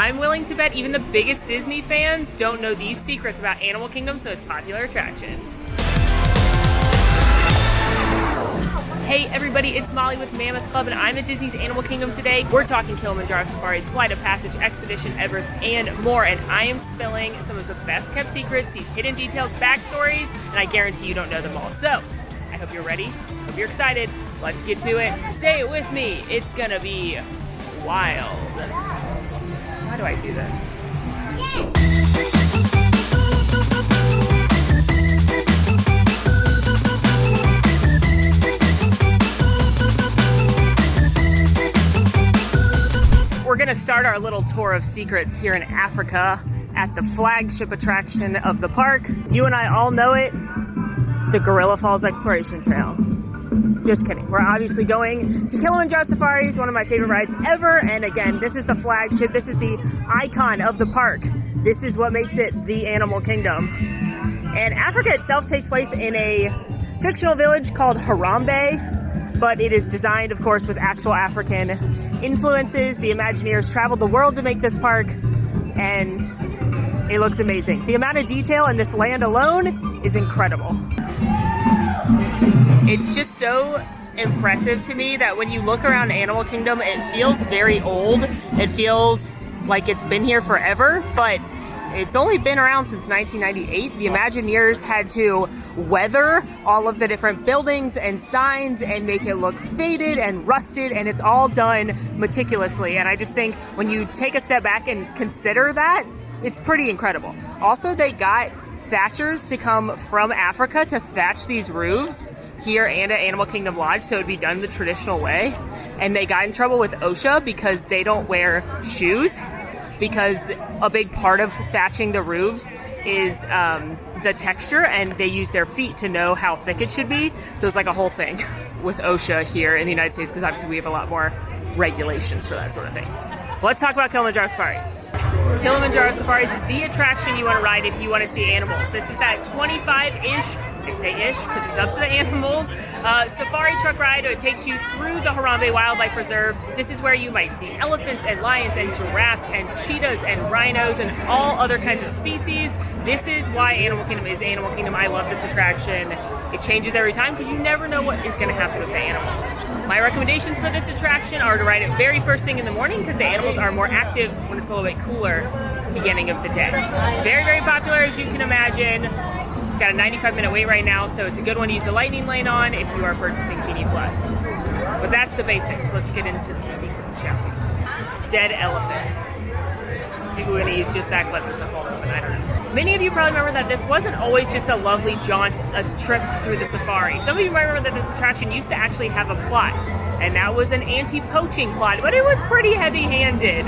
I'm willing to bet even the biggest Disney fans don't know these secrets about Animal Kingdom's most popular attractions. Hey everybody, it's Molly with Mammoth Club, and I'm at Disney's Animal Kingdom today. We're talking Kilimanjaro safaris, Flight of Passage, Expedition Everest, and more. And I am spilling some of the best kept secrets, these hidden details, backstories, and I guarantee you don't know them all. So, I hope you're ready, hope you're excited. Let's get to it. Say it with me, it's gonna be wild. Why do I do this? We're gonna start our little tour of secrets here in Africa at the flagship attraction of the park. You and I all know it, the Gorilla Falls Exploration Trail. Just kidding. We're obviously going to Kilimanjaro Safaris, one of my favorite rides ever. And again, this is the flagship. This is the icon of the park. This is what makes it the Animal Kingdom. And Africa itself takes place in a fictional village called Harambe, but it is designed, of course, with actual African influences. The Imagineers traveled the world to make this park, and it looks amazing. The amount of detail in this land alone is incredible. It's just so impressive to me that when you look around Animal Kingdom, it feels very old. It feels like it's been here forever, but it's only been around since 1998. The Imagineers had to weather all of the different buildings and signs and make it look faded and rusted, and it's all done meticulously. And I just think when you take a step back and consider that, it's pretty incredible. Also, they got thatchers to come from Africa to thatch these roofs here and at Animal Kingdom Lodge, so it'd be done the traditional way. And they got in trouble with OSHA because they don't wear shoes, because a big part of thatching the roofs is the texture, and they use their feet to know how thick it should be. So it's like a whole thing with OSHA here in the United States, because obviously we have a lot more regulations for that sort of thing. Let's talk about Kilimanjaro Safaris. Kilimanjaro Safaris is the attraction you want to ride if you want to see animals. This is that 25-ish, I say ish because it's up to the animals, safari truck ride. It takes you through the Harambe Wildlife Reserve. This is where you might see elephants and lions and giraffes and cheetahs and rhinos and all other kinds of species. This is why Animal Kingdom is Animal Kingdom. I love this attraction. It changes every time because you never know what is going to happen with the animals. My recommendations for this attraction are to ride it very first thing in the morning because the animals are more active when it's a little bit cooler at the beginning of the day. It's very, very popular, as you can imagine. It's got a 95-minute wait right now, so it's a good one to use the lightning lane on if you are purchasing Genie Plus. But that's the basics. Let's get into the secrets, shall we? Dead elephants. Maybe we're going to use just that clip as the whole open, I don't know. Many of you probably remember that this wasn't always just a lovely jaunt, a trip through the safari. Some of you might remember that this attraction used to actually have a plot, and that was an anti-poaching plot, but it was pretty heavy-handed.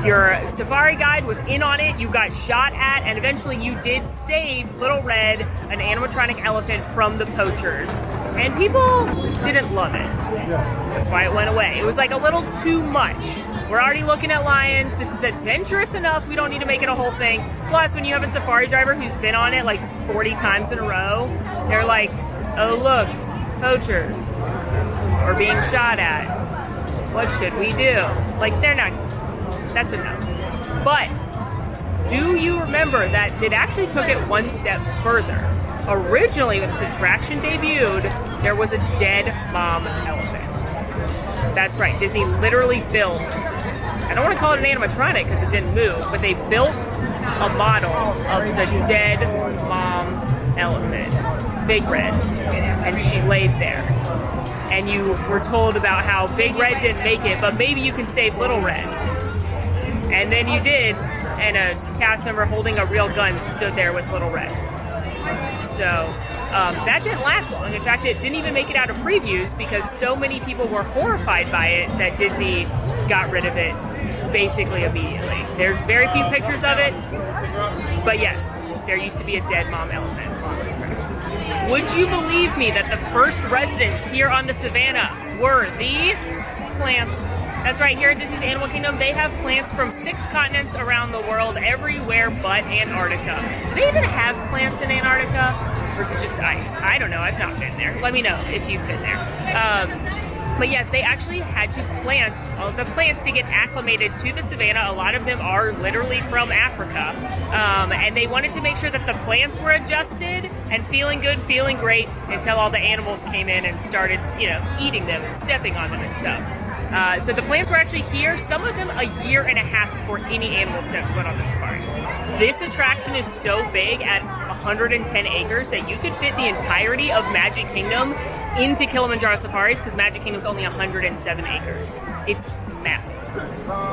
Your safari guide was in on it, you got shot at, and eventually you did save Little Red, an animatronic elephant, from the poachers. And people didn't love it. That's why it went away. It was like a little too much. We're already looking at lions. This is adventurous enough. We don't need to make it a whole thing. Plus, when you have a safari driver who's been on it like 40 times in a row, they're like, oh look, poachers. We're being shot at. What should we do? Like, they're not... That's enough. But do you remember that it actually took it one step further? Originally, when this attraction debuted, there was a dead mom elephant. That's right, Disney literally built, I don't want to call it an animatronic because it didn't move, but they built a model of the dead mom elephant, Big Red, and she laid there. And you were told about how Big Red didn't make it, but maybe you can save Little Red. And then you did, and a cast member holding a real gun stood there with Little Red. So that didn't last long. In fact, it didn't even make it out of previews because so many people were horrified by it that Disney got rid of it basically immediately. There's very few pictures of it, but yes, there used to be a dead mom elephant on this attraction. Would you believe me that the first residents here on the savannah were the plants? That's right, here at Disney's Animal Kingdom, they have plants from 6 continents around the world, everywhere but Antarctica. Do they even have plants in Antarctica? Or is it just ice? I don't know, I've not been there. Let me know if you've been there. But yes, they actually had to plant all of the plants to get acclimated to the savannah. A lot of them are literally from Africa. And they wanted to make sure that the plants were adjusted and feeling good, feeling great, until all the animals came in and started, eating them and stepping on them and stuff. So the plants were actually here, some of them a year and a half before any animal steps went on the safari. This attraction is so big at 110 acres that you could fit the entirety of Magic Kingdom into Kilimanjaro Safaris, because Magic Kingdom's only 107 acres. It's massive.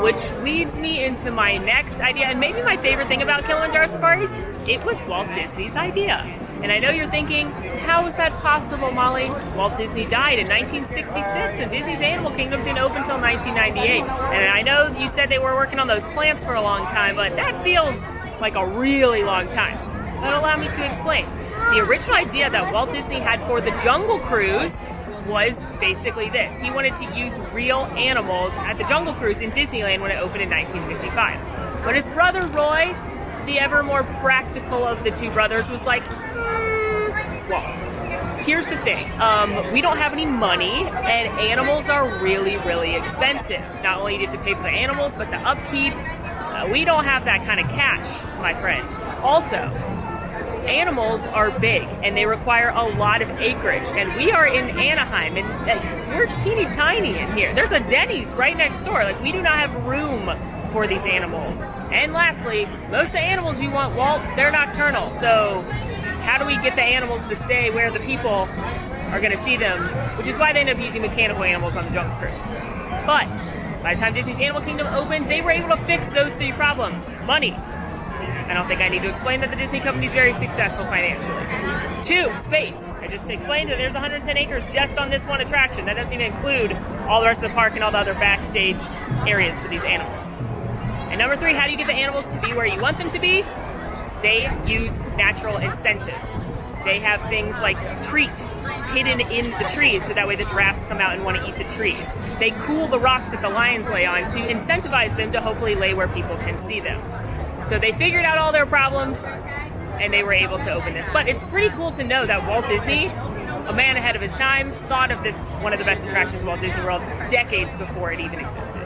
Which leads me into my next idea, and maybe my favorite thing about Kilimanjaro Safaris. It was Walt Disney's idea. And I know you're thinking, how is that possible, Molly? Walt Disney died in 1966, and Disney's Animal Kingdom didn't open until 1998. And I know you said they were working on those plants for a long time, but that feels like a really long time. That'll allow me to explain. The original idea that Walt Disney had for the Jungle Cruise was basically this. He wanted to use real animals at the Jungle Cruise in Disneyland when it opened in 1955. But his brother Roy, the ever more practical of the two brothers, was like, Walt, here's the thing. We don't have any money, and animals are really, really expensive. Not only did to pay for the animals, but the upkeep. We don't have that kind of cash, my friend. Also, animals are big and they require a lot of acreage, and we are in Anaheim and we're teeny tiny in here. There's a Denny's right next door. Like, we do not have room for these animals. And lastly, most of the animals you want, Walt, they're nocturnal. So how do we get the animals to stay where the people are going to see them? Which is why they end up using mechanical animals on the Jungle Cruise. But by the time Disney's Animal Kingdom opened, they were able to fix those three problems. Money. I don't think I need to explain that the Disney company is very successful financially. 2, space. I just explained that there's 110 acres just on this one attraction. That doesn't even include all the rest of the park and all the other backstage areas for these animals. And number 3, how do you get the animals to be where you want them to be? They use natural incentives. They have things like treats hidden in the trees, so that way the giraffes come out and want to eat the trees. They cool the rocks that the lions lay on to incentivize them to hopefully lay where people can see them. So they figured out all their problems, and they were able to open this. But it's pretty cool to know that Walt Disney, a man ahead of his time, thought of this, one of the best attractions of Walt Disney World, decades before it even existed.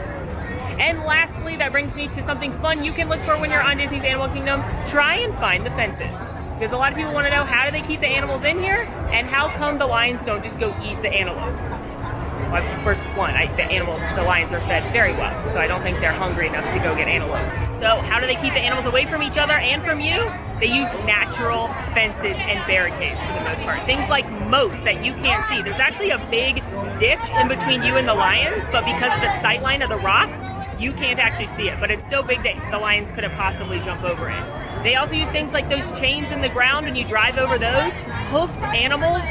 And lastly, that brings me to something fun you can look for when you're on Disney's Animal Kingdom. Try and find the fences. Because a lot of people want to know, how do they keep the animals in here? And how come the lions don't just go eat the antelope? Well, first one, the lions are fed very well, so I don't think they're hungry enough to go get antelope. So how do they keep the animals away from each other and from you? They use natural fences and barricades for the most part. Things like moats that you can't see. There's actually a big ditch in between you and the lions, but because of the sightline of the rocks, you can't actually see it. But it's so big that the lions couldn't possibly jump over it. They also use things like those chains in the ground when you drive over those. Hoofed animals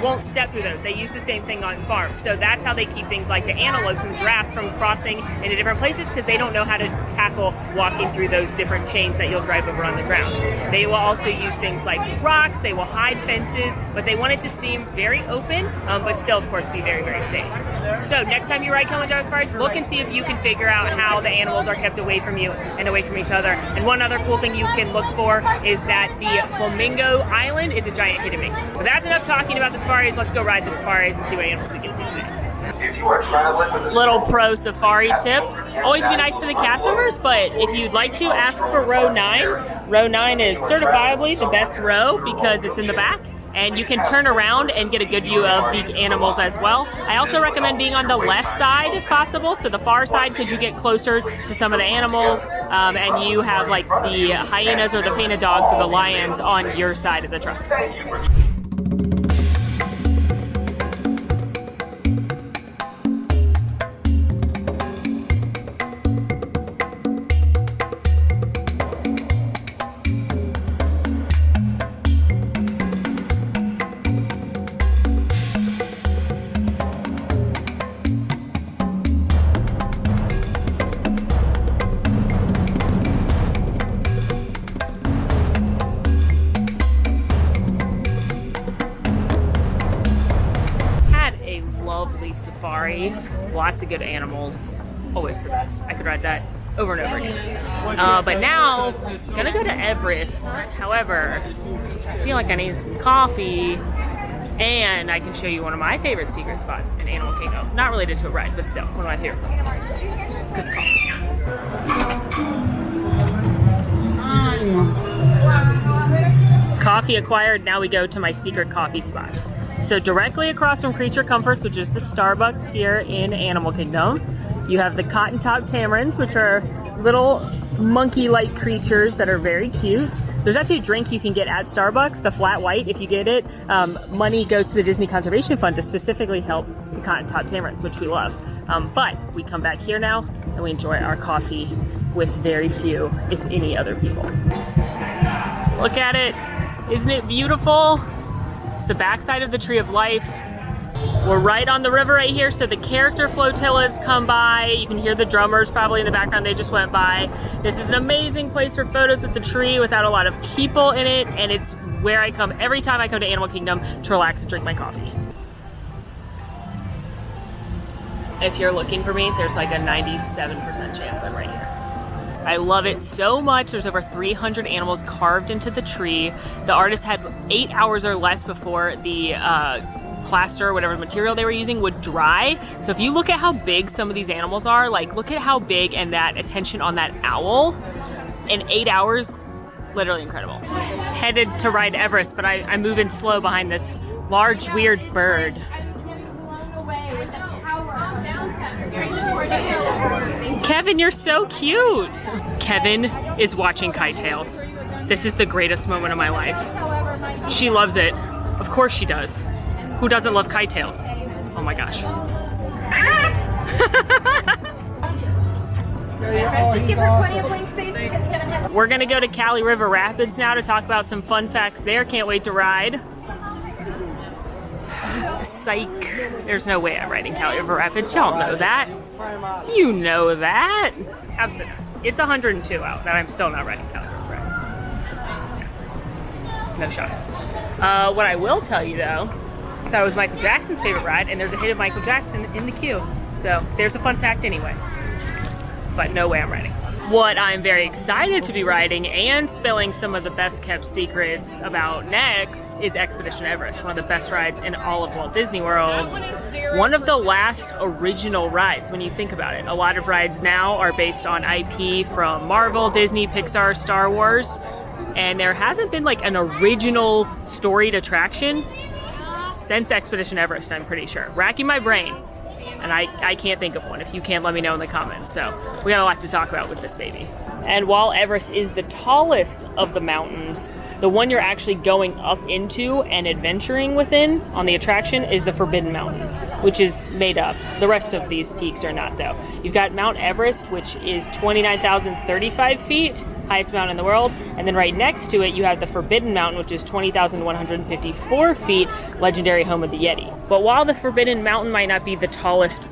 won't step through those. They use the same thing on farms. So that's how they keep things like the antelopes and the giraffes from crossing into different places, because they don't know how to tackle walking through those different chains that you'll drive over on the ground. They will also use things like rocks. They will hide fences, but they want it to seem very open, but still, of course, be very, very safe. So next time you ride Kilimanjaro Safaris, look and see if you can figure out how the animals are kept away from you and away from each other. And one other cool thing you can look for is that the Flamingo Island is a giant hidden wing. But that's enough talking about the safaris. Let's go ride the safaris and see what animals we can see today. Little pro safari tip. Always be nice to the cast members, but if you'd like to, ask for row 9. Row 9 is certifiably the best row because it's in the back, and you can turn around and get a good view of the animals as well. I also recommend being on the left side if possible, so the far side, because you get closer to some of the animals, and you have like the hyenas or the painted dogs or the lions on your side of the truck. Safari, lots of good animals, always the best. I could ride that over and over again. But now, I'm gonna go to Everest. However, I feel like I need some coffee, And I can show you one of my favorite secret spots in Animal Kingdom. Not related to a ride, but still one of my favorite places. Because coffee. Coffee acquired, now we go to my secret coffee spot. So directly across from Creature Comforts, which is the Starbucks here in Animal Kingdom, you have the Cotton Top Tamarins, which are little monkey-like creatures that are very cute. There's actually a drink you can get at Starbucks, the flat white. If you get it, money goes to the Disney Conservation Fund to specifically help the Cotton Top Tamarins, which we love. But we come back here now and we enjoy our coffee with very few, if any, other people. Look at it. Isn't it beautiful? It's the backside of the Tree of Life. We're right on the river right here, so the character flotillas come by. You can hear the drummers probably in the background, they just went by. This is an amazing place for photos with the tree without a lot of people in it, and it's where I come every time I come to Animal Kingdom to relax and drink my coffee. If you're looking for me, there's like a 97% chance I'm right here. I love it so much. There's over 300 animals carved into the tree. The artist had 8 hours or less before the plaster or whatever material they were using would dry. So if you look at how big some of these animals are, like look at how big and that attention on that owl in 8 hours, literally incredible. Headed to ride Everest, but I'm moving slow behind this large weird bird. Kevin, you're so cute. Kevin is watching kitetails. This is the greatest moment of my life. She loves it. Of course she does. Who doesn't love kitetails? Oh my gosh. We're gonna go to Cali River Rapids now to talk about some fun facts there. Can't wait to ride. Psych. There's no way I'm riding Cali River Rapids. Y'all know that. You know that. Absolutely. It's 102 out that I'm still not riding Cali River Rapids. No shot. What I will tell you though, so that was Michael Jackson's favorite ride, and there's a hit of Michael Jackson in the queue. So there's a fun fact anyway. But no way I'm riding. What I'm very excited to be riding and spilling some of the best kept secrets about next is Expedition Everest, one of the best rides in all of Walt Disney World. One of the last original rides when you think about it. A lot of rides now are based on IP from Marvel, Disney, Pixar, Star Wars, and there hasn't been like an original storied attraction since Expedition Everest, I'm pretty sure. Racking my brain. And I can't think of one. If you can, let me know in the comments. So we got a lot to talk about with this baby. And while Everest is the tallest of the mountains, the one you're actually going up into and adventuring within on the attraction is the Forbidden Mountain, which is made up. The rest of these peaks are not, though. You've got Mount Everest, which is 29,035 feet, highest mountain in the world. And then right next to it, you have the Forbidden Mountain, which is 20,154 feet, legendary home of the Yeti. But while the Forbidden Mountain might not be the tallest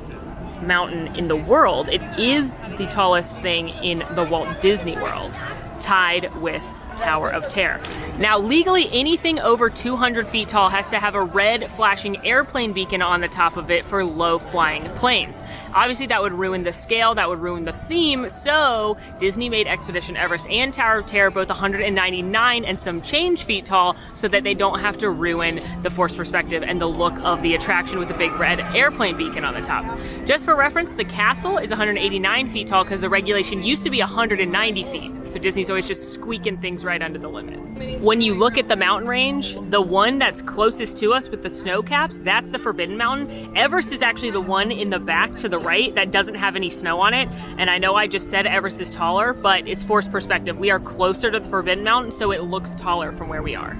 mountain in the world, it is the tallest thing in the Walt Disney World, tied with Tower of Terror. Now, legally, anything over 200 feet tall has to have a red flashing airplane beacon on the top of it for low-flying planes. Obviously, that would ruin the scale, that would ruin the theme, so Disney made Expedition Everest and Tower of Terror both 199 and some change feet tall so that they don't have to ruin the forced perspective and the look of the attraction with the big red airplane beacon on the top. Just for reference, the castle is 189 feet tall because the regulation used to be 190 feet. So Disney's always just squeaking things right under the limit. When you look at the mountain range, the one that's closest to us with the snow caps, that's the Forbidden Mountain. Everest is actually the one in the back to the right that doesn't have any snow on it. And I know I just said Everest is taller, but it's forced perspective. We are closer to the Forbidden Mountain, so it looks taller from where we are.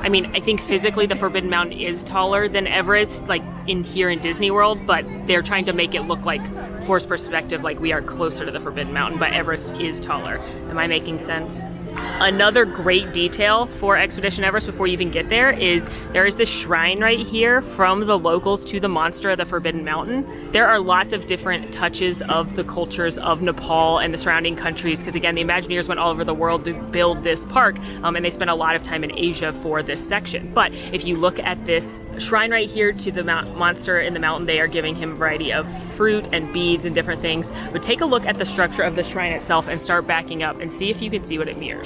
I mean, I think physically the Forbidden Mountain is taller than Everest, like in here in Disney World, but they're trying to make it look like forced perspective, like we are closer to the Forbidden Mountain, but Everest is taller. Am I making sense? Another great detail for Expedition Everest before you even get there is there is this shrine right here from the locals to the monster of the Forbidden Mountain. There are lots of different touches of the cultures of Nepal and the surrounding countries because, again, the Imagineers went all over the world to build this park, and they spent a lot of time in Asia for this section. But if you look at this shrine right here to the monster in the mountain, they are giving him a variety of fruit and beads and different things. But take a look at the structure of the shrine itself and start backing up and see if you can see what it mirrors.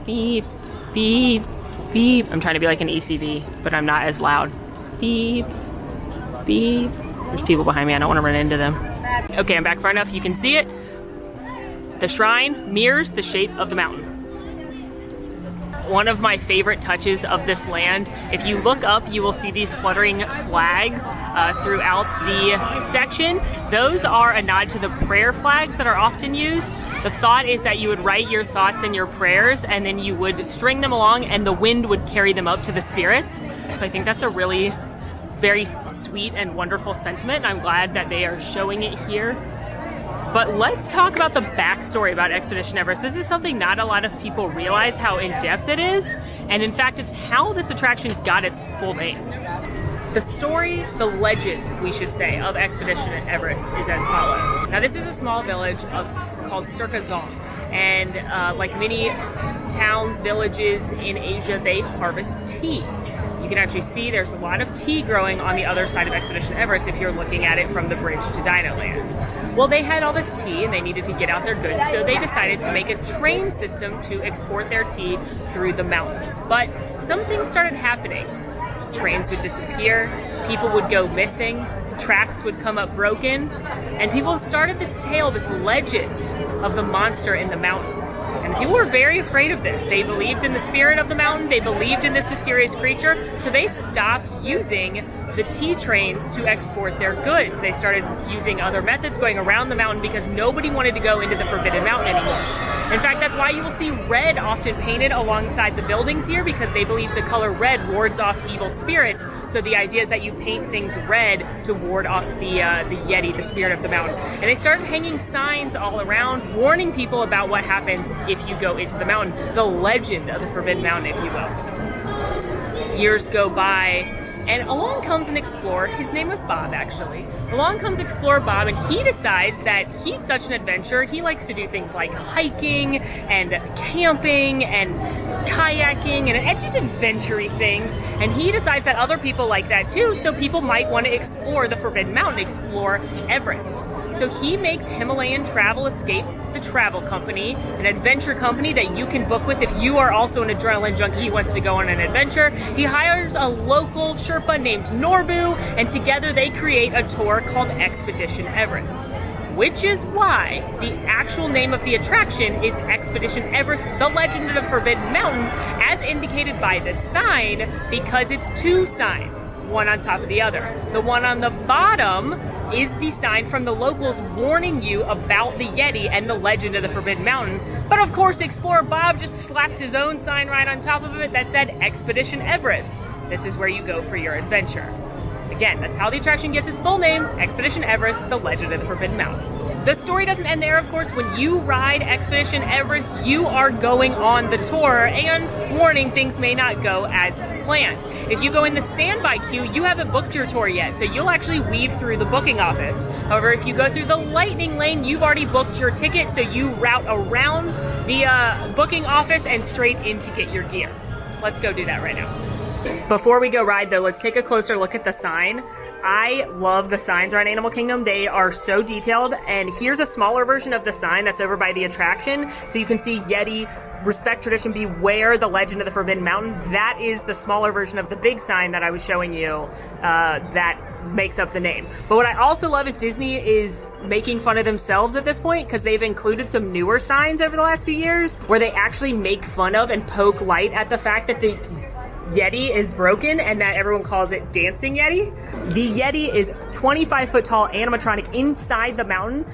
Beep, beep, Beep. I'm trying to be like an ECV, but I'm not as loud. Beep. Beep. There's people behind me. I don't want to run into them. Okay, I'm back far enough. You can see it. The shrine mirrors the shape of the mountain. One of my favorite touches of this land, if you look up, you will see these fluttering flags throughout the section. Those are a nod to the prayer flags that are often used. The thought is that you would write your thoughts and your prayers, and then you would string them along, and the wind would carry them up to the spirits. So I think that's a really very sweet and wonderful sentiment, and I'm glad that they are showing it here. But let's talk about the backstory about Expedition Everest. This is something not a lot of people realize how in-depth it is, and in fact, it's how this attraction got its full name. The story, the legend, we should say, of Expedition Everest is as follows. Now, this is a small village called Circazon, and like many towns, villages in Asia, they harvest tea. You can actually see there's a lot of tea growing on the other side of Expedition Everest if you're looking at it from the bridge to Dino Land. Well, they had all this tea and they needed to get out their goods, so they decided to make a train system to export their tea through the mountains. But some things started happening. Trains would disappear, people would go missing, tracks would come up broken, and people started this tale, this legend of the monster in the mountain. And people were very afraid of this. They believed in the spirit of the mountain. They believed in this mysterious creature. So they stopped using the tea trains to export their goods. They started using other methods, going around the mountain, because nobody wanted to go into the Forbidden Mountain anymore. In fact, that's why you will see red often painted alongside the buildings here, because they believe the color red wards off evil spirits. So the idea is that you paint things red to ward off the Yeti, the spirit of the mountain. And they started hanging signs all around, warning people about what happens if you go into the mountain. The legend of the Forbidden Mountain, if you will. Years go by, and along comes an explorer. His name was Bob, actually. Along comes Explorer Bob, and he decides that he's such an adventurer. He likes to do things like hiking and camping and kayaking and just adventure-y things. And he decides that other people like that too, so people might want to explore the Forbidden Mountain, explore Everest. So he makes Himalayan Travel Escapes, the travel company, an adventure company that you can book with if you are also an adrenaline junkie who wants to go on an adventure. He hires a local Sherpa named Norbu, and together they create a tour called Expedition Everest, which is why the actual name of the attraction is Expedition Everest, the Legend of the Forbidden Mountain, as indicated by the sign, because it's two signs, one on top of the other. The one on the bottom is the sign from the locals warning you about the Yeti and the legend of the Forbidden Mountain. But of course, Explorer Bob just slapped his own sign right on top of it that said Expedition Everest. This is where you go for your adventure. Again, that's how the attraction gets its full name, Expedition Everest, the Legend of the Forbidden Mountain. The story doesn't end there, of course. When you ride Expedition Everest, you are going on the tour, and warning, things may not go as planned. If you go in the standby queue, you haven't booked your tour yet, so you'll actually weave through the booking office. However, if you go through the lightning lane, you've already booked your ticket, so you route around the booking office and straight in to get your gear. Let's go do that right now. Before we go ride, though, let's take a closer look at the sign. I love the signs around Animal Kingdom. They are so detailed, and here's a smaller version of the sign that's over by the attraction. So you can see Yeti, respect tradition, beware the legend of the Forbidden Mountain. That is the smaller version of the big sign that I was showing you that makes up the name. But what I also love is Disney is making fun of themselves at this point, because they've included some newer signs over the last few years where they actually make fun of and poke light at the fact that the Yeti is broken and that everyone calls it Dancing Yeti. The Yeti is 25 foot tall animatronic inside the mountain,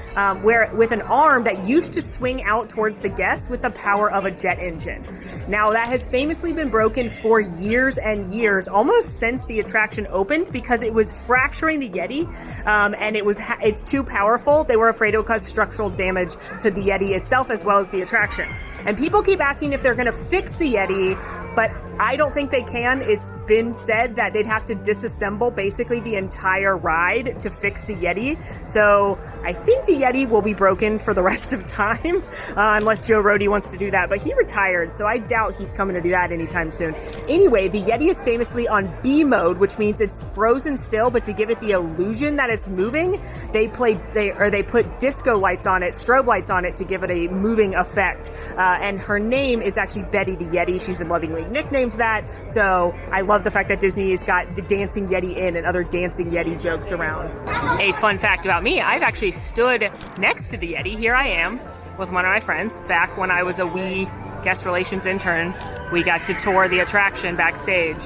where with an arm that used to swing out towards the guests with the power of a jet engine. Now that has famously been broken for years and years, almost since the attraction opened, because it was fracturing the Yeti, and it's too powerful. They were afraid it would cause structural damage to the Yeti itself as well as the attraction. And people keep asking if they're going to fix the Yeti, but I don't think they can. It's been said that they'd have to disassemble basically the entire ride to fix the Yeti. So I think the Yeti will be broken for the rest of time, unless Joe Rohde wants to do that. But he retired, so I doubt he's coming to do that anytime soon. Anyway, the Yeti is famously on B mode, which means it's frozen still, but to give it the illusion that it's moving, they put disco lights on it, strobe lights on it to give it a moving effect. And her name is actually Betty the Yeti. She's been lovingly nicknamed claimed that. So I love the fact that Disney's got the Dancing Yeti in and other Dancing Yeti jokes around. A fun fact about me, I've actually stood next to the Yeti. Here I am with one of my friends. Back when I was a wee guest relations intern, we got to tour the attraction backstage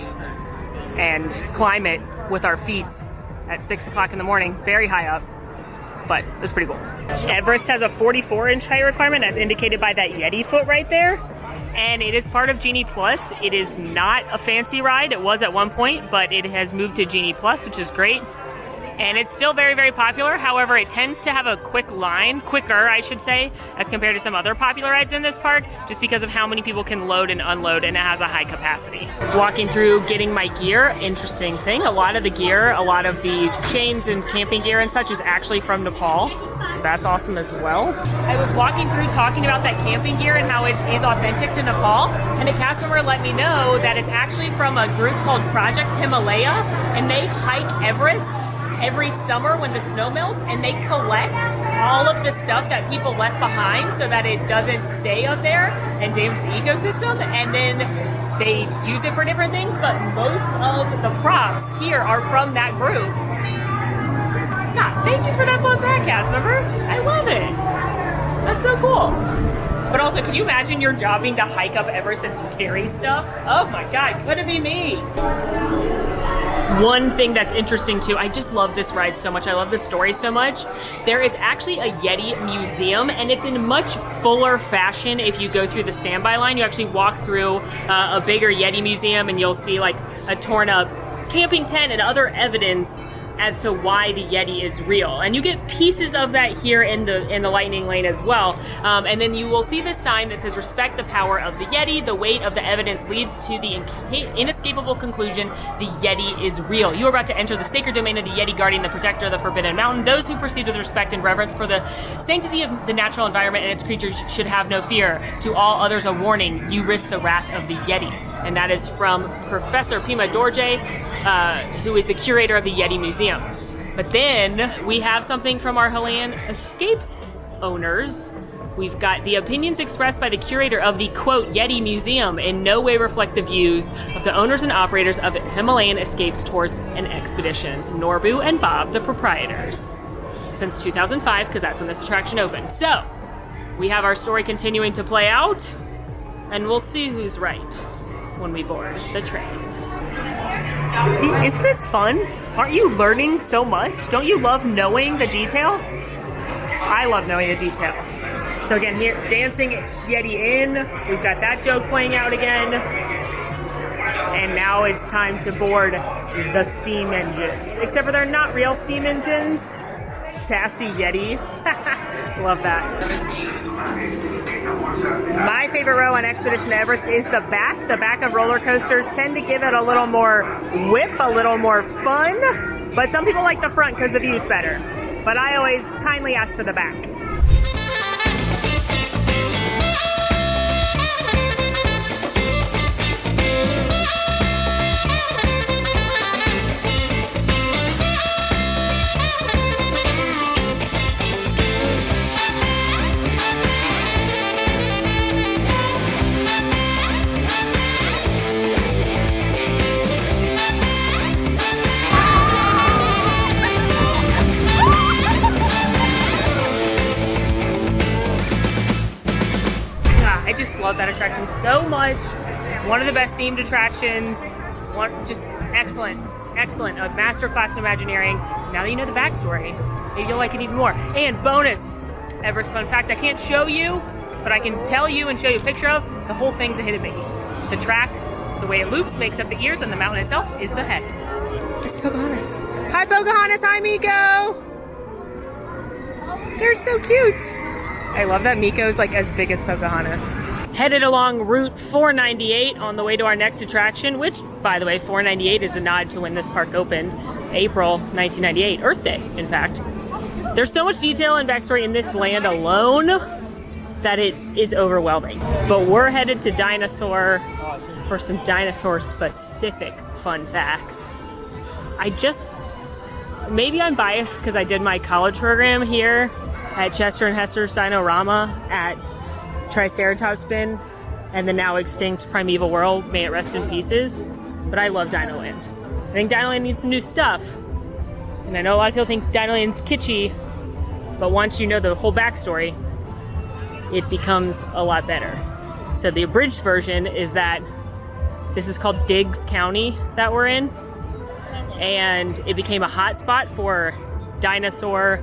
and climb it with our feet at 6 o'clock in the morning, very high up, but it was pretty cool. Everest has a 44-inch height requirement as indicated by that Yeti foot right there, and it is part of Genie Plus. It is not a fancy ride. It was at one point, but it has moved to Genie Plus, which is great. And it's still very, very popular. However, it tends to have a quicker, I should say, as compared to some other popular rides in this park, just because of how many people can load and unload, and it has a high capacity. Walking through, getting my gear, interesting thing. A lot of the gear, a lot of the chains and camping gear and such is actually from Nepal. So that's awesome as well. I was walking through talking about that camping gear and how it is authentic to Nepal, and a cast member let me know that it's actually from a group called Project Himalaya, and they hike Everest every summer when the snow melts, and they collect all of the stuff that people left behind so that it doesn't stay up there and damage the ecosystem, and then they use it for different things, but most of the props here are from that group. Yeah, thank you for that fun fact, cast member. I love it. That's so cool. But also, can you imagine you're jobbing to hike up Everest and carry stuff? Oh my God, could it be me? One thing that's interesting too, I just love this ride so much. I love this story so much. There is actually a Yeti museum, and it's in much fuller fashion. If you go through the standby line, you actually walk through a bigger Yeti museum, and you'll see like a torn up camping tent and other evidence as to why the Yeti is real. And you get pieces of that here in the lightning lane as well. And then you will see this sign that says, respect the power of the Yeti. The weight of the evidence leads to the inescapable conclusion the Yeti is real. You are about to enter the sacred domain of the Yeti, guardian, the protector of the forbidden mountain. Those who proceed with respect and reverence for the sanctity of the natural environment and its creatures should have no fear. To all others a warning, you risk the wrath of the Yeti. And that is from Professor Pima Dorje, who is the curator of the Yeti Museum. But then we have something from our Himalayan Escapes owners. We've got the opinions expressed by the curator of the, quote, Yeti Museum in no way reflect the views of the owners and operators of Himalayan Escapes Tours and Expeditions, Norbu and Bob, the proprietors, since 2005, because that's when this attraction opened. So, we have our story continuing to play out, and we'll see who's right when we board the train. Isn't this fun? Aren't you learning so much? Don't you love knowing the detail? I love knowing the detail. So again, here, Dancing Yeti in. We've got that joke playing out again. And now it's time to board the steam engines. Except for they're not real steam engines. Sassy Yeti. Love that. My favorite row on Expedition Everest is the back. The back of roller coasters tend to give it a little more whip, a little more fun. But some people like the front because the view's better. But I always kindly ask for the back. I just love that attraction so much. One of the best themed attractions. Just excellent. Excellent. A masterclass in Imagineering. Now that you know the backstory, maybe you'll like it even more. And bonus Everest fun fact, I can't show you, but I can tell you and show you a picture of, the whole thing's a hidden Mickey. The track, the way it loops, makes up the ears, and the mountain itself is the head. It's Pocahontas. Hi, Pocahontas. Hi, Miko. They're so cute. I love that Miko's like as big as Pocahontas. Headed along Route 498 on the way to our next attraction, which, by the way, 498 is a nod to when this park opened, April 1998, Earth Day, in fact. There's so much detail and backstory in this land alone that it is overwhelming. But we're headed to Dinosaur for some dinosaur-specific fun facts. Maybe I'm biased because I did my college program here at Chester and Hester's Dinorama at Triceratops Spin, and the now extinct primeval world, may it rest in pieces. But I love Dinoland. I think Dinoland needs some new stuff. And I know a lot of people think Dinoland's kitschy, but once you know the whole backstory, it becomes a lot better. So the abridged version is that this is called Diggs County that we're in, and it became a hot spot for dinosaur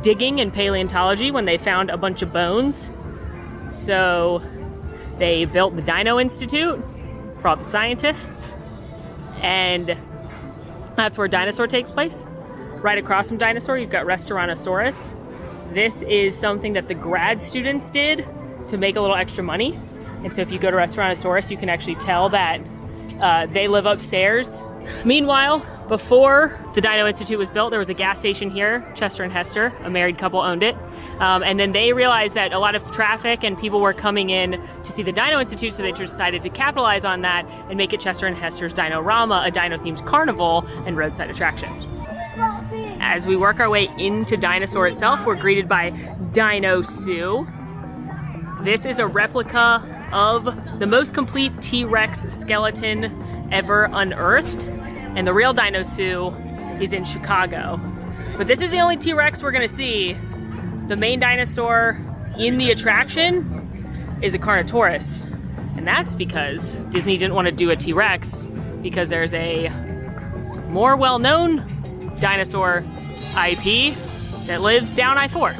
digging and paleontology when they found a bunch of bones. So they built the Dino Institute for all the scientists, and that's where Dinosaur takes place. Right across from Dinosaur, you've got Restaurantosaurus. This is something that the grad students did to make a little extra money. And so if you go to Restaurantosaurus, you can actually tell that they live upstairs. Meanwhile, before the Dino Institute was built, there was a gas station here, Chester and Hester, a married couple owned it. And then they realized that a lot of traffic and people were coming in to see the Dino Institute, so they decided to capitalize on that and make it Chester and Hester's Dino-Rama, a dino-themed carnival and roadside attraction. As we work our way into Dinosaur itself, we're greeted by Dino Sue. This is a replica of the most complete T-Rex skeleton ever unearthed, and the real Dino Sue is in Chicago. But this is the only T-Rex we're gonna see. The main dinosaur in the attraction is a Carnotaurus, and that's because Disney didn't want to do a T-Rex because there's a more well-known dinosaur IP that lives down I-4.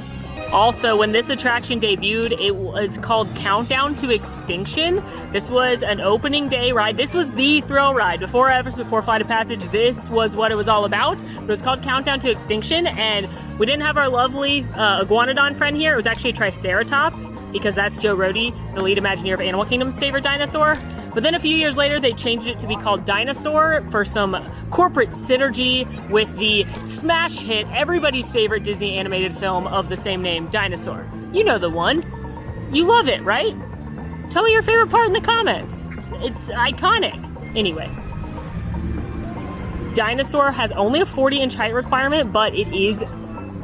Also, when this attraction debuted, it was called Countdown to Extinction. This was an opening day ride. This was the thrill ride. Before Everest, before Flight of Passage, this was what it was all about. It was called Countdown to Extinction, and we didn't have our lovely iguanodon friend here. It was actually Triceratops, because that's Joe Rohde, the lead Imagineer of Animal Kingdom's favorite dinosaur. But then a few years later, they changed it to be called Dinosaur for some corporate synergy with the smash hit, everybody's favorite Disney animated film of the same name, Dinosaur. You know the one. You love it, right? Tell me your favorite part in the comments. It's iconic. Anyway. Dinosaur has only a 40-inch height requirement, but it is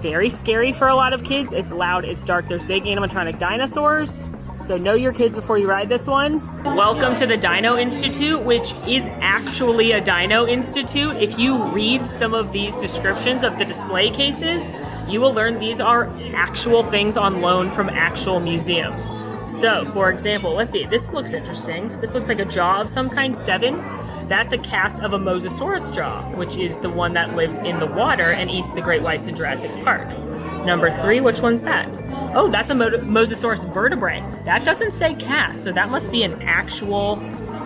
very scary for a lot of kids. It's loud, it's dark, there's big animatronic dinosaurs. So know your kids before you ride this one. Welcome to the Dino Institute, which is actually a Dino Institute. If you read some of these descriptions of the display cases, you will learn these are actual things on loan from actual museums. So, for example, let's see, this looks interesting. This looks like a jaw of some kind, 7. That's a cast of a Mosasaurus jaw, which is the one that lives in the water and eats the great whites in Jurassic Park. Number 3, which one's that? Oh, that's a Mosasaurus vertebrae. That doesn't say cast, so that must be an actual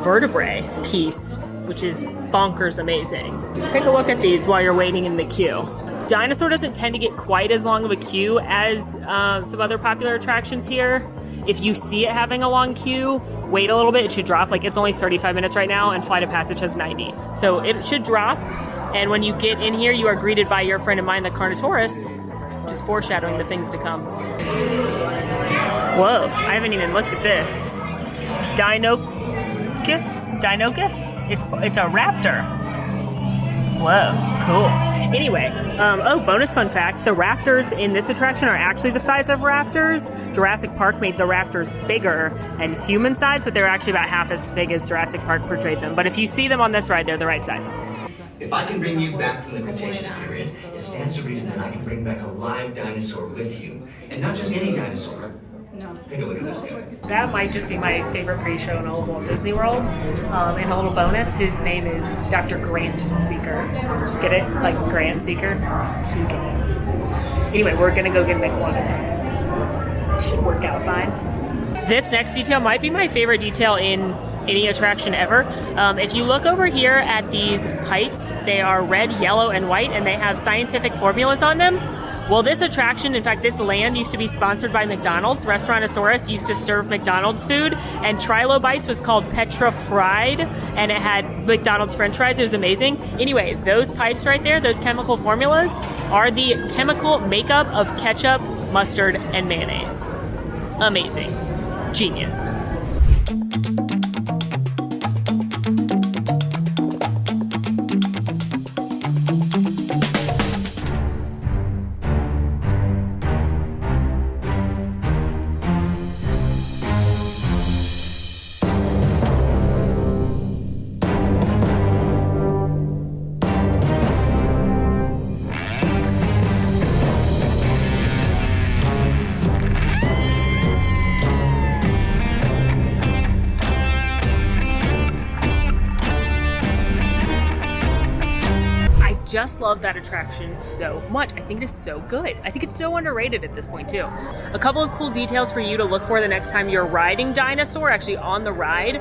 vertebrae piece, which is bonkers amazing. Take a look at these while you're waiting in the queue. Dinosaur doesn't tend to get quite as long of a queue as some other popular attractions here. If you see it having a long queue, wait a little bit, it should drop. Like, it's only 35 minutes right now, and Flight of Passage has 90. So it should drop, and when you get in here, you are greeted by your friend of mine, the Carnotaurus, just foreshadowing the things to come. Whoa, I haven't even looked at this. Dinocus? It's a raptor. Whoa, cool. Anyway, bonus fun fact, the raptors in this attraction are actually the size of raptors. Jurassic Park made the raptors bigger and human size, but they're actually about half as big as Jurassic Park portrayed them. But if you see them on this ride, they're the right size. If I can bring you back from the Cretaceous period, it stands to reason that I can bring back a live dinosaur with you. And not just any dinosaur. No. Take a look at this guy. That might just be my favorite pre-show in all of Walt Disney World. And a little bonus, his name is Dr. Grant Seeker. Get it? Like Grant Seeker? You get it. Anyway, we're gonna go get McLovin. Should work out fine. This next detail might be my favorite detail in any attraction ever. If you look over here at these pipes, they are red, yellow, and white, and they have scientific formulas on them. Well, this attraction, in fact, this land used to be sponsored by McDonald's. Restaurantosaurus used to serve McDonald's food, and Trilobites was called Petra Fried, and it had McDonald's French fries. It was amazing. Anyway, those pipes right there, those chemical formulas, are the chemical makeup of ketchup, mustard, and mayonnaise. Amazing. Genius. just love that attraction so much. I think it is so good. I think it's so underrated at this point too. A couple of cool details for you to look for the next time you're riding Dinosaur, actually on the ride.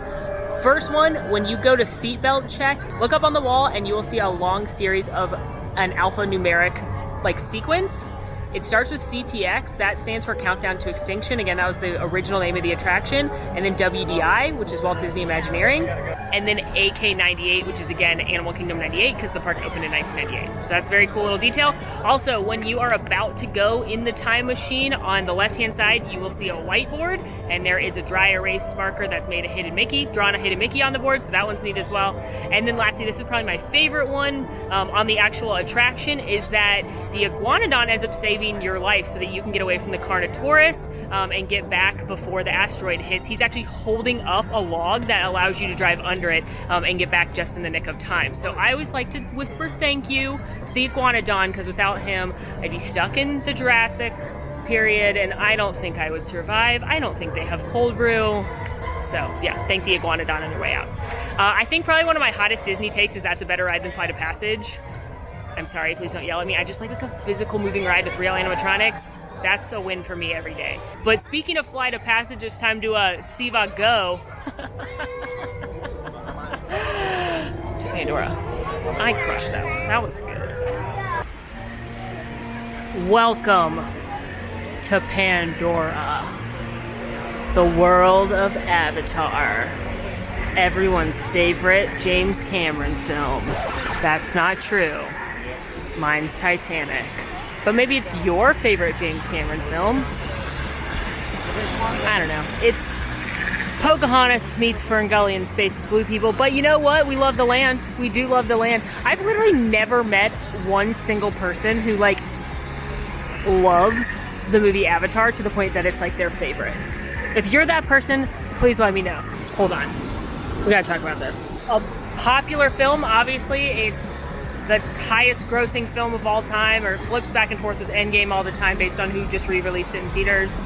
First one, when you go to seatbelt check, look up on the wall and you will see a long series of an alphanumeric like sequence. It starts with CTX, that stands for Countdown to Extinction. Again, that was the original name of the attraction. And then WDI, which is Walt Disney Imagineering. And then AK98, which is again Animal Kingdom 98, because the park opened in 1998. So that's a very cool little detail. Also, when you are about to go in the time machine, on the left-hand side, you will see a whiteboard, and there is a dry erase marker that's made a Hidden Mickey, drawn a Hidden Mickey on the board, so that one's neat as well. And then lastly, this is probably my favorite one on the actual attraction, is that the Iguanodon ends up saving your life so that you can get away from the Carnotaurus and get back before the asteroid hits. He's actually holding up a log that allows you to drive under it and get back just in the nick of time. So I always like to whisper thank you to the Iguanodon, because without him, I'd be stuck in the Jurassic period, and I don't think I would survive. I don't think they have cold brew. So yeah, thank the Iguanodon on your way out. I think probably one of my hottest Disney takes is that's a better ride than Flight of Passage. I'm sorry, please don't yell at me. I just like a physical moving ride with real animatronics. That's a win for me every day. But speaking of Flight of Passage, it's time to Siva go to Pandora. I crushed that one. That was good. Welcome to Pandora, the world of Avatar. Everyone's favorite James Cameron film. That's not true. Mine's Titanic. But maybe it's your favorite James Cameron film. I don't know. It's Pocahontas meets Ferngully in Space with Blue People. But you know what? We love the land. We do love the land. I've literally never met one single person who like loves the movie Avatar to the point that it's like their favorite. If you're that person, please let me know. Hold on. We gotta talk about this. A popular film, obviously, it's the highest grossing film of all time, or flips back and forth with Endgame all the time based on who just re-released it in theaters.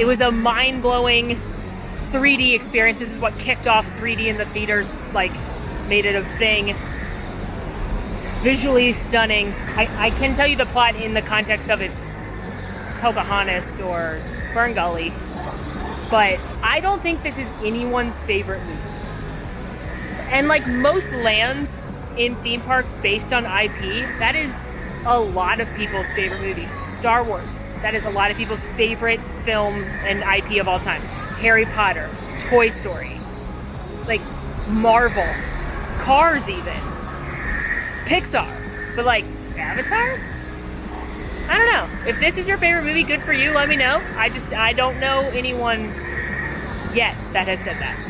It was a mind-blowing 3D experience. This is what kicked off 3D in the theaters, like made it a thing. Visually stunning. I can tell you the plot in the context of its Pocahontas or Ferngully, but I don't think this is anyone's favorite movie. And like most lands in theme parks based on IP, that is a lot of people's favorite movie. Star Wars, that is a lot of people's favorite film and IP of all time. Harry Potter, Toy Story, like Marvel, Cars even, Pixar. But like Avatar? I don't know. If this is your favorite movie, good for you, let me know. I don't know anyone yet that has said that.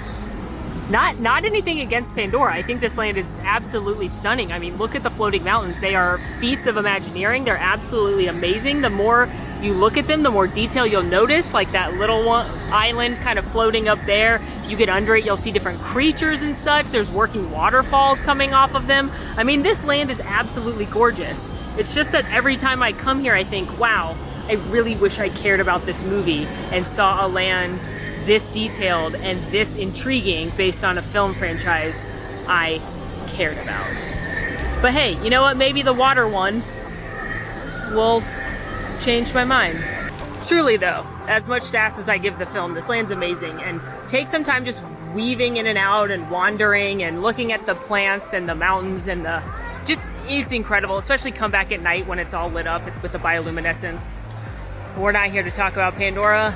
Not anything against Pandora. I think this land is absolutely stunning. I mean, look at the floating mountains. They are feats of Imagineering. They're absolutely amazing. The more you look at them, the more detail you'll notice, like that little one, island kind of floating up there. If you get under it, you'll see different creatures and such. There's working waterfalls coming off of them. I mean, this land is absolutely gorgeous. It's just that every time I come here, I think, wow, I really wish I cared about this movie and saw a land this detailed and this intriguing based on a film franchise I cared about. But hey, you know what? Maybe the water one will change my mind. Truly though, as much sass as I give the film, this land's amazing, and take some time just weaving in and out and wandering and looking at the plants and the mountains and it's incredible, especially come back at night when it's all lit up with the bioluminescence. We're not here to talk about Pandora.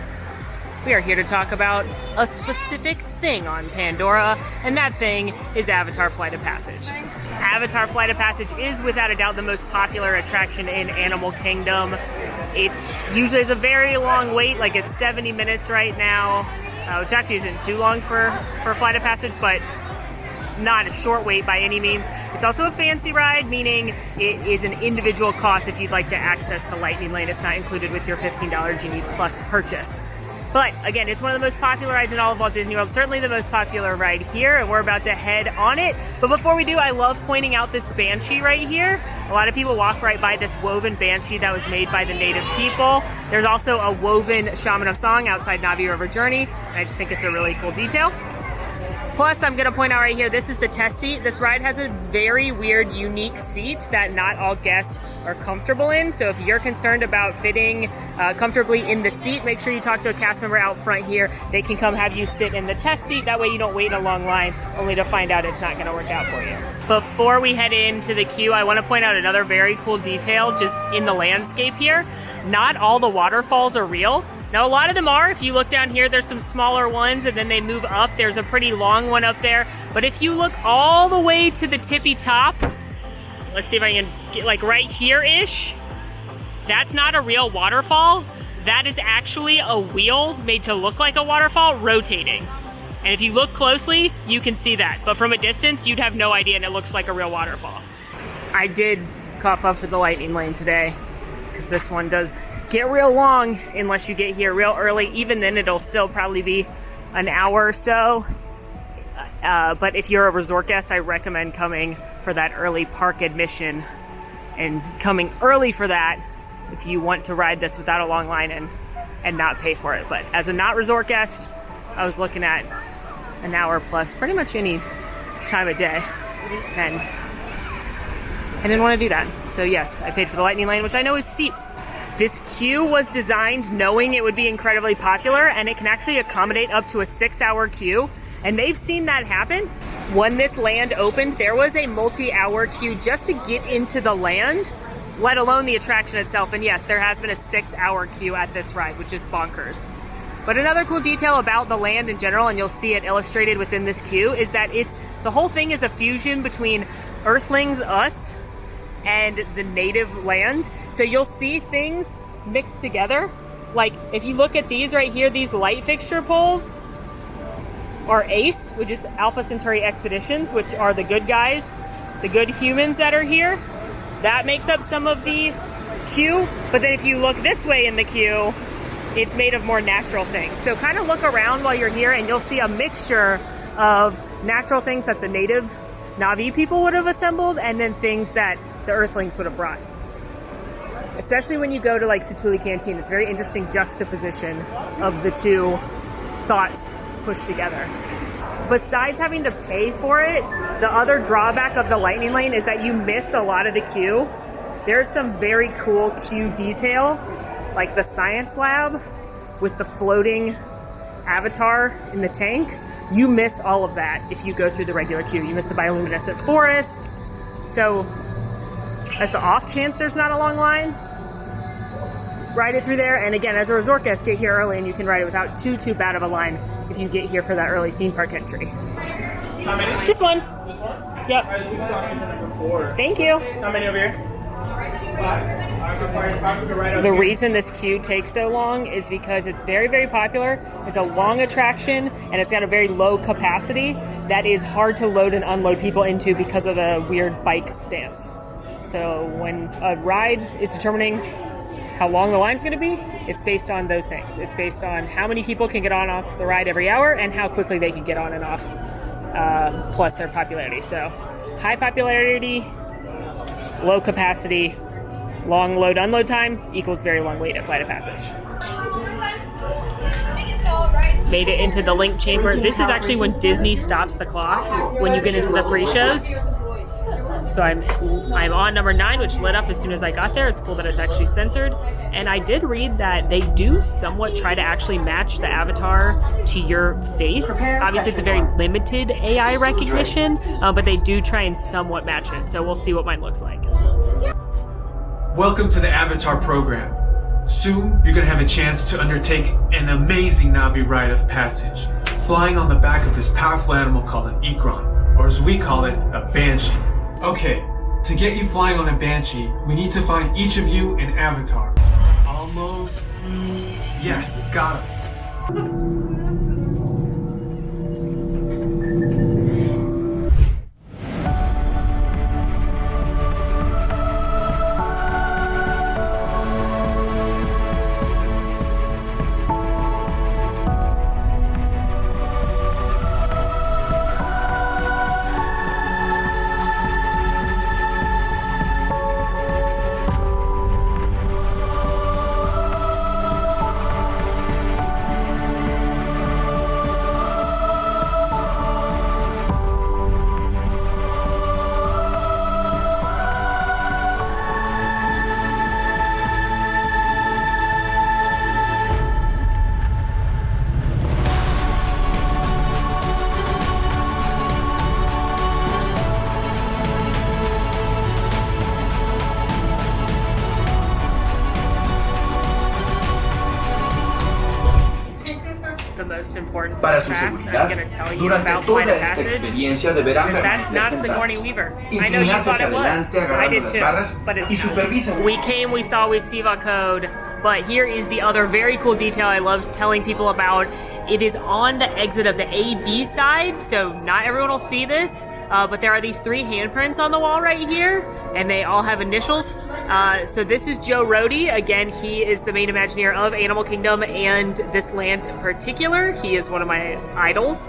We are here to talk about a specific thing on Pandora, and that thing is Avatar Flight of Passage. Avatar Flight of Passage is without a doubt the most popular attraction in Animal Kingdom. It usually is a very long wait, like it's 70 minutes right now, which actually isn't too long for Flight of Passage, but not a short wait by any means. It's also a fancy ride, meaning it is an individual cost if you'd like to access the Lightning Lane. It's not included with your $15 Genie Plus purchase. But again, it's one of the most popular rides in all of Walt Disney World, certainly the most popular ride here, and we're about to head on it. But before we do, I love pointing out this banshee right here. A lot of people walk right by this woven banshee that was made by the native people. There's also a woven Shaman of Song outside Navi River Journey, and I just think it's a really cool detail. Plus, I'm gonna point out right here, this is the test seat. This ride has a very weird, unique seat that not all guests are comfortable in. So if you're concerned about fitting comfortably in the seat, make sure you talk to a cast member out front here. They can come have you sit in the test seat. That way you don't wait in a long line only to find out it's not gonna work out for you. Before we head into the queue, I wanna point out another very cool detail just in the landscape here. Not all the waterfalls are real. Now, a lot of them are. If you look down here, there's some smaller ones, and then they move up. There's a pretty long one up there. But if you look all the way to the tippy top, let's see if I can get like right here-ish, that's not a real waterfall. That is actually a wheel made to look like a waterfall rotating. And if you look closely, you can see that. But from a distance, you'd have no idea, and it looks like a real waterfall. I did cough up for the lightning lane today, because this one does get real long unless you get here real early. Even then, it'll still probably be an hour or so. But if you're a resort guest, I recommend coming for that early park admission and coming early for that if you want to ride this without a long line and not pay for it. But as a not resort guest, I was looking at an hour plus pretty much any time of day, and I didn't want to do that. So yes, I paid for the lightning lane, which I know is steep. This queue was designed knowing it would be incredibly popular, and it can actually accommodate up to a 6-hour queue. And they've seen that happen. When this land opened, there was a multi-hour queue just to get into the land, let alone the attraction itself. And yes, there has been a 6-hour queue at this ride, which is bonkers. But another cool detail about the land in general, and you'll see it illustrated within this queue, is that the whole thing is a fusion between Earthlings, us, and the native land. So you'll see things mixed together. Like if you look at these right here, these light fixture poles are ACE, which is Alpha Centauri Expeditions, which are the good guys, the good humans that are here. That makes up some of the queue. But then if you look this way in the queue, it's made of more natural things. So kind of look around while you're here and you'll see a mixture of natural things that the native Na'vi people would have assembled, and then things that the Earthlings would have brought. Especially when you go to like Cetuli Canteen, it's a very interesting juxtaposition of the two thoughts pushed together. Besides having to pay for it, the other drawback of the lightning lane is that you miss a lot of the queue. There's some very cool queue detail, like the science lab with the floating avatar in the tank. You miss all of that if you go through the regular queue. You miss the bioluminescent forest. So as the off chance there's not a long line, ride it through there. And again, as a resort guest, get here early and you can ride it without too bad of a line if you get here for that early theme park entry. How many? Just one. Just one? Yep. All right, we got into number 4. Thank you. How many over here? 5. The reason this queue takes so long is because it's very, very popular. It's a long attraction and it's got a very low capacity that is hard to load and unload people into because of the weird bike stance. So when a ride is determining how long the line's going to be, it's based on those things. It's based on how many people can get on and off the ride every hour and how quickly they can get on and off, plus their popularity. So high popularity, low capacity, long load unload time equals very long wait at Flight of Passage. Made it into the link chamber. This is actually when Disney stops the clock when you get into the free shows. So I'm on number 9, which lit up as soon as I got there. It's cool that it's actually censored. And I did read that they do somewhat try to actually match the avatar to your face. Obviously, it's a very limited AI recognition, but they do try and somewhat match it. So we'll see what mine looks like. Welcome to the Avatar program. Soon, you're going to have a chance to undertake an amazing Na'vi rite of passage, flying on the back of this powerful animal called an Ikron, or as we call it, a Banshee. Okay, to get you flying on a Banshee, we need to find each of you an avatar. Almost. Yes, got it. most important Para fun su fact I'm seguridad, going to tell you durante about Flight toda of esta Passage. experiencia deberán Because that's permanecer not Sigourney sentados, Weaver. I know you inclinarse thought hacia it was. adelante I agarrando did las too, barras but y it's not. supervisen. We came, we saw, we SIVA code, but here is the other very cool detail I love telling people about. It is on the exit of the A-B side, so not everyone will see this, but there are these 3 handprints on the wall right here, and they all have initials. So this is Joe Rohde. Again, he is the main Imagineer of Animal Kingdom and this land in particular. He is one of my idols.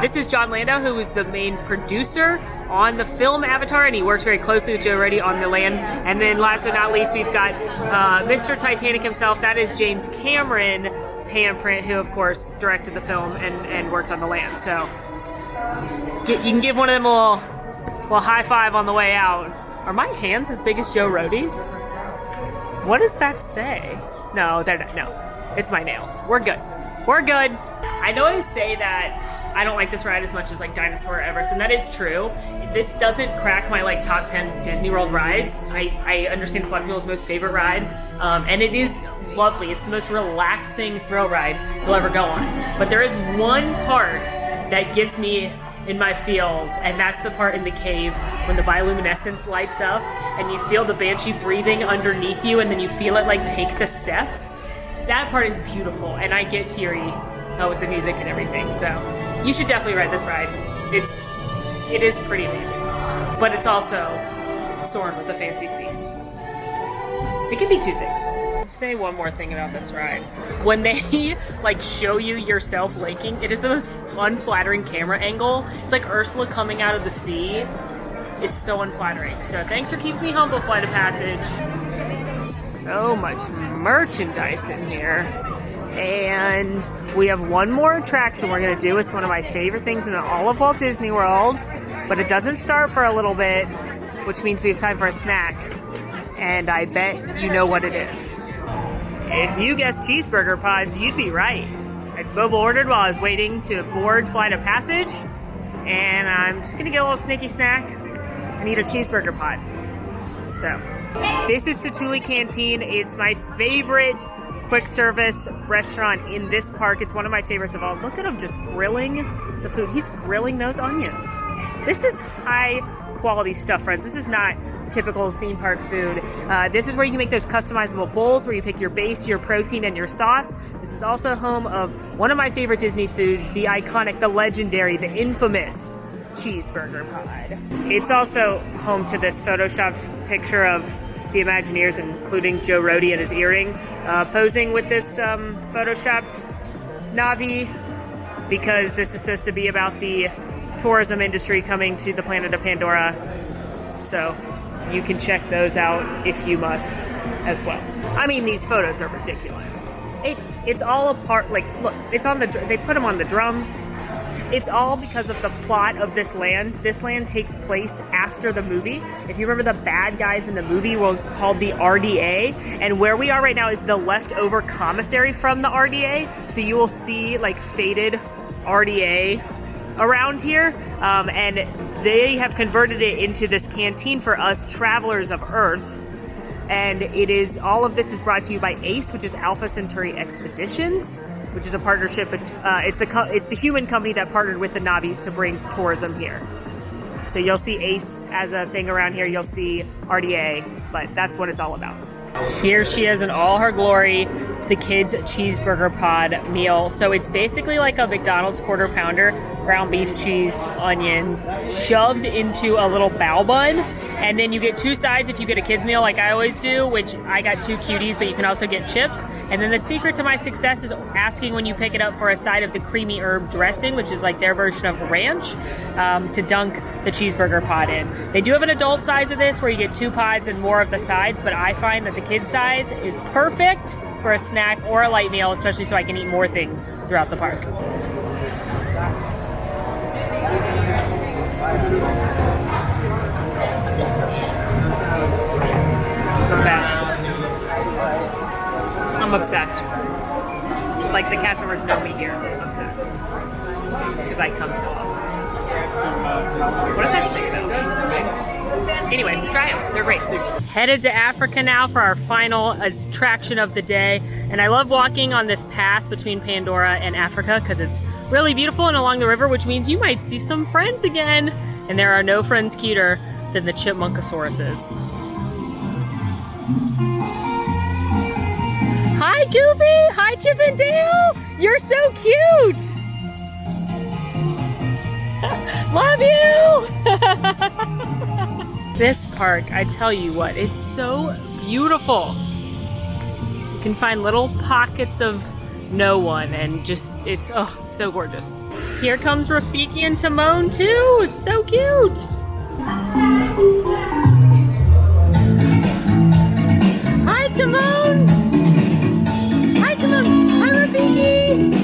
This is John Landau, who is the main producer on the film Avatar, and he works very closely with Joe Rohde on the land. And then last but not least, we've got Mr. Titanic himself. That is James Cameron's handprint, who of course directed the film and worked on the land. So you can give one of them a little high five on the way out. Are my hands as big as Joe Rohde's? What does that say? No, they're not. No, it's my nails. We're good. We're good. I know I say that I don't like this ride as much as like Dinosaur or Everest, and that is true. This doesn't crack my like top 10 Disney World rides. I understand it's a lot of people's most favorite ride, and it is lovely. It's the most relaxing thrill ride you'll ever go on. But there is one part that gets me in my feels, and that's the part in the cave when the bioluminescence lights up and you feel the banshee breathing underneath you, and then you feel it like take the steps. That part is beautiful, and I get teary with the music and everything. So you should definitely ride this ride. It is pretty amazing, but it's also Soarin' with a fancy seat. It can be 2 things. Say one more thing about this ride. When they like show you yourself laking, it is the most unflattering camera angle. It's like Ursula coming out of the sea. It's so unflattering. So thanks for keeping me humble, Flight of Passage. So much merchandise in here. And we have one more attraction we're gonna do. It's one of my favorite things in all of Walt Disney World, but it doesn't start for a little bit, which means we have time for a snack. And I bet you know what it is. If you guessed Cheeseburger Pods, you'd be right. I mobile ordered while I was waiting to board Flight of Passage, and I'm just gonna get a little sneaky snack and eat a cheeseburger pod. So, this is Cetuli Canteen. It's my favorite quick service restaurant in this park. It's one of my favorites of all. Look at him just grilling the food. He's grilling those onions. This is high quality stuff, friends. This is not typical theme park food. This is where you can make those customizable bowls where you pick your base, your protein, and your sauce. This is also home of one of my favorite Disney foods, the iconic, the legendary, the infamous Cheeseburger Pod. It's also home to this photoshopped picture of the Imagineers, including Joe Rohde and his earring, posing with this photoshopped Navi, because this is supposed to be about the tourism industry coming to the planet of Pandora. So you can check those out if you must as well. I mean, these photos are ridiculous. It's all a part, like, look, it's on they put them on the drums. It's all because of the plot of this land. This land takes place after the movie. If you remember, the bad guys in the movie were called the RDA, and where we are right now is the leftover commissary from the RDA. So you will see like faded RDA around here, and they have converted it into this canteen for us travelers of Earth. And all of this is brought to you by ACE, which is Alpha Centauri Expeditions, which is a partnership. It's the human company that partnered with the Navis to bring tourism here. So you'll see ACE as a thing around here. You'll see RDA, but that's what it's all about. Here she is in all her glory, the kids' cheeseburger pod meal. So it's basically like a McDonald's quarter pounder, ground beef, cheese, onions, shoved into a little bao bun. And then you get 2 sides if you get a kid's meal like I always do, which I got 2 cuties, but you can also get chips. And then the secret to my success is asking when you pick it up for a side of the creamy herb dressing, which is like their version of ranch, to dunk the cheeseburger pod in. They do have an adult size of this where you get 2 pods and more of the sides, but I find that the kid size is perfect for a snack or a light meal, especially so I can eat more things throughout the park. The best. I'm obsessed. Like, the cast members know me here. I'm obsessed. Because I come so often. What does that say though? Anyway, try them. They're great. Headed to Africa now for our final attraction of the day. And I love walking on this path between Pandora and Africa because it's really beautiful and along the river, which means you might see some friends again. And there are no friends cuter than the Chipmunkosauruses. Hi, Goofy! Hi, Chip and Dale! You're so cute! Love you! This park, I tell you what, it's so beautiful. You can find little pockets of no one and just, it's so gorgeous. Here comes Rafiki and Timon too. It's so cute. Hi, Timon. Hi, Timon. Hi, Rafiki.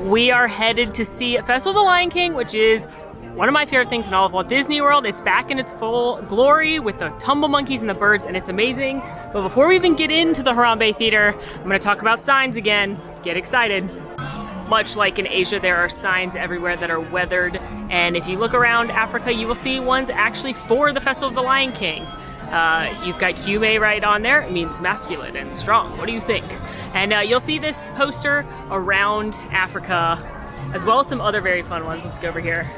We are headed to see Festival of the Lion King, which is one of my favorite things in all of Walt Disney World. It's back in its full glory with the tumble monkeys and the birds, and it's amazing. But before we even get into the Harambe Theater, I'm going to talk about signs again. Get excited. Much like in Asia, there are signs everywhere that are weathered, and if you look around Africa, you will see ones actually for the Festival of the Lion King. You've got Kyume right on there. It means masculine and strong. What do you think? And you'll see this poster around Africa, as well as some other very fun ones. Let's go over here.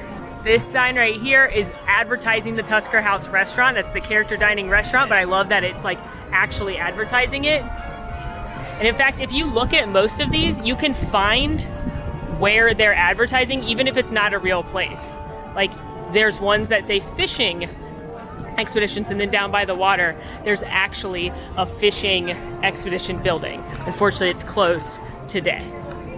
This sign right here is advertising the Tusker House restaurant. That's the character dining restaurant, but I love that it's like actually advertising it. And in fact, if you look at most of these, you can find where they're advertising, even if it's not a real place. Like there's ones that say fishing expeditions, and then down by the water, there's actually a fishing expedition building. Unfortunately, it's closed today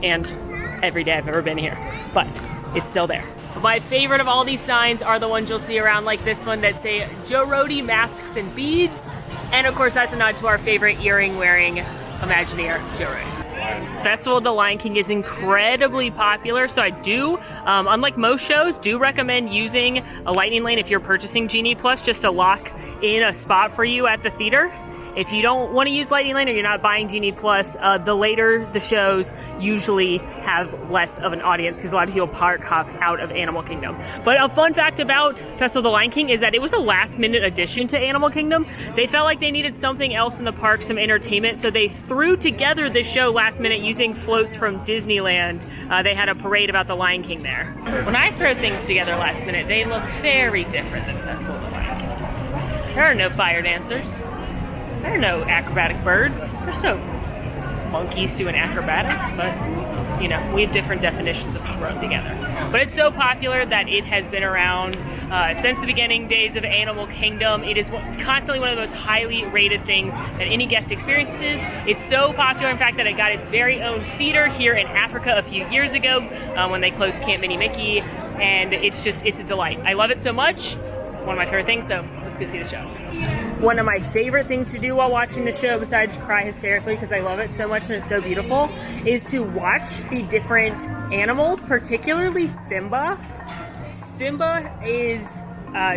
and every day I've ever been here, but it's still there. But my favorite of all these signs are the ones you'll see around like this one that say Joe Rohde Masks and Beads. And of course, that's a nod to our favorite earring wearing Imagineer, Joe Rohde. Festival of the Lion King is incredibly popular, so I do, unlike most shows, do recommend using a Lightning Lane if you're purchasing Genie Plus just to lock in a spot for you at the theater. If you don't want to use Lightning Lane or you're not buying Genie Plus, the later the shows usually have less of an audience because a lot of people park hop out of Animal Kingdom. But a fun fact about Festival of the Lion King is that it was a last minute addition to Animal Kingdom. They felt like they needed something else in the park, some entertainment, so they threw together this show last minute using floats from Disneyland. They had a parade about the Lion King there. When I throw things together last minute, they look very different than Festival of the Lion King. There are no fire dancers. There are no acrobatic birds. There's no monkeys doing acrobatics, but you know, we have different definitions of thrown together. But it's so popular that it has been around since the beginning days of Animal Kingdom. It is constantly one of the most highly rated things that any guest experiences. It's so popular, in fact, that it got its very own theater here in Africa a few years ago when they closed Camp Mini Mickey, and it's a delight. I love it so much. One of my favorite things, so let's go see the show. One of my favorite things to do while watching the show, besides cry hysterically because I love it so much and it's so beautiful, is to watch the different animals, particularly Simba. Simba is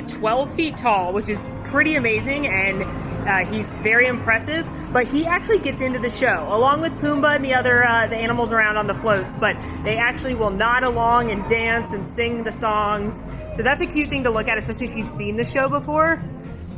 12 feet tall, which is pretty amazing, and he's very impressive, but he actually gets into the show, along with Pumbaa and the other the animals around on the floats, but they actually will nod along and dance and sing the songs. So that's a cute thing to look at, especially if you've seen the show before,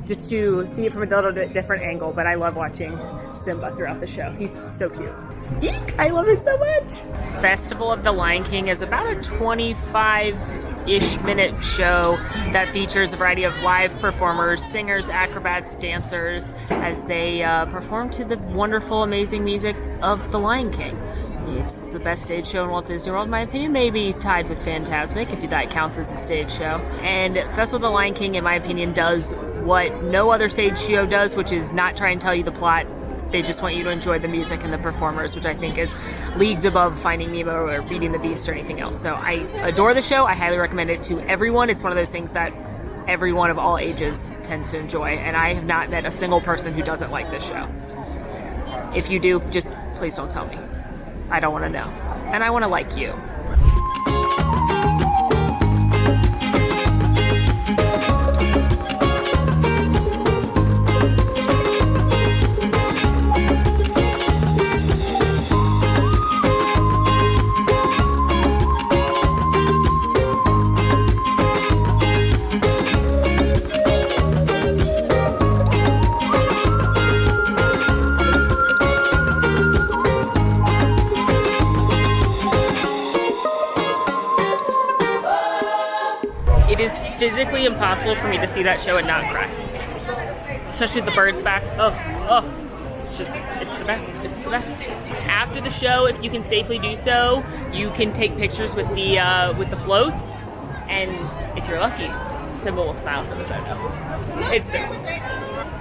just to see it from a little bit different angle. But I love watching Simba throughout the show. He's so cute. Eek! I love it so much! Festival of the Lion King is about a 25-ish minute show that features a variety of live performers, singers, acrobats, dancers, as they perform to the wonderful, amazing music of the Lion King. It's the best stage show in Walt Disney World, in my opinion, maybe tied with Fantasmic, if that counts as a stage show. And Festival of the Lion King, in my opinion, does what no other stage show does, which is not try and tell you the plot. They just want you to enjoy the music and the performers, which I think is leagues above Finding Nemo or Beauty and the Beast or anything else. So I adore the show. I highly recommend it to everyone. It's one of those things that everyone of all ages tends to enjoy, and I have not met a single person who doesn't like this show. If you do, just please don't tell me. I don't want to know. And I want to like you. physically impossible for me to see that show and not cry. Especially with the birds back. Oh. It's the best. It's the best. After the show, if you can safely do so, you can take pictures with the floats, and if you're lucky, Simba will smile for the photo. It's simple.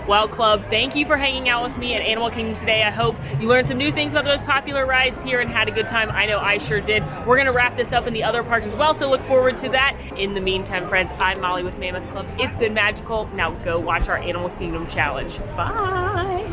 Well, Club, thank you for hanging out with me at Animal Kingdom today. I hope you learned some new things about those popular rides here and had a good time. I know I sure did. We're going to wrap this up in the other parks as well, so look forward to that. In the meantime, friends, I'm Molly with Mammoth Club. It's been magical. Now go watch our Animal Kingdom challenge. Bye!